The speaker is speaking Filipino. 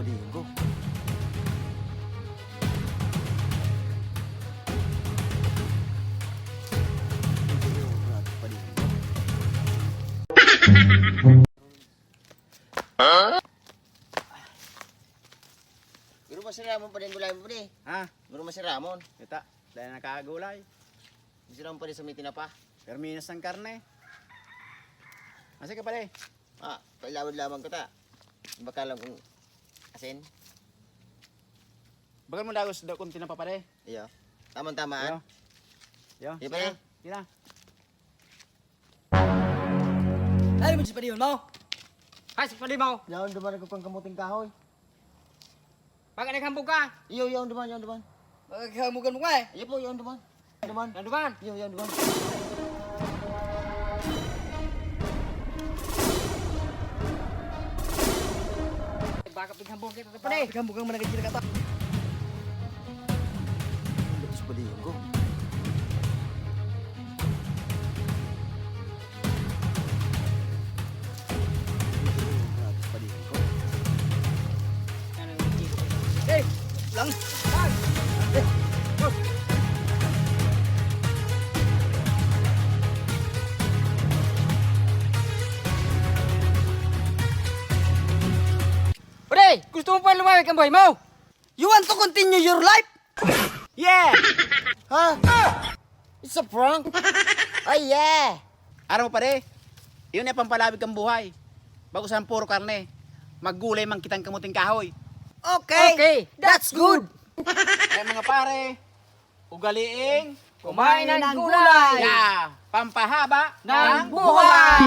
Palinggo. Guru masih Ramon pa din gulay mo pa din. Ha? Guru masih Ramon. Kita, dahil nakagulay. Masih Ramon pa din sa may tinapa. Perminas ng karne. Asa ka pala eh? Ah, pailawad lamang ko ta. Baka lang kung asin. Bagal mo dagos daw kung tinapa pala eh. Iyo. Tama-tamaan. Yo. Di ba eh? Kita. Ay, mo si Padiyon mo. Ay, si pali mo. Yaon duman ko kang kamuting kahoy. Pag naghambog ka. Iyo, yaon duman, yaon duman. Magkamugan mo ka eh. Iyo po, yaon duman. Duman. Nanduman. Iyo, yaon duman. Baka pighambog kita sa pala eh. Magkamugan mo nagkajil ka ta. Lutos Palinggo. Lutos Palinggo. Eh, lang. Pre, gusto mo pa lumawag ang buhay mo? You want to continue your life? Yeah! Ha? It's a prank? Oh yeah! Araw mo pare, yun yung pampalabig ang buhay. Bago saan puro karne, maggulay mang kitang kamuting kahoy. Okay. That's good. Kaya mga pare, ugaliing Kumain ng gulay. Yeah, pampahaba Ng buhay.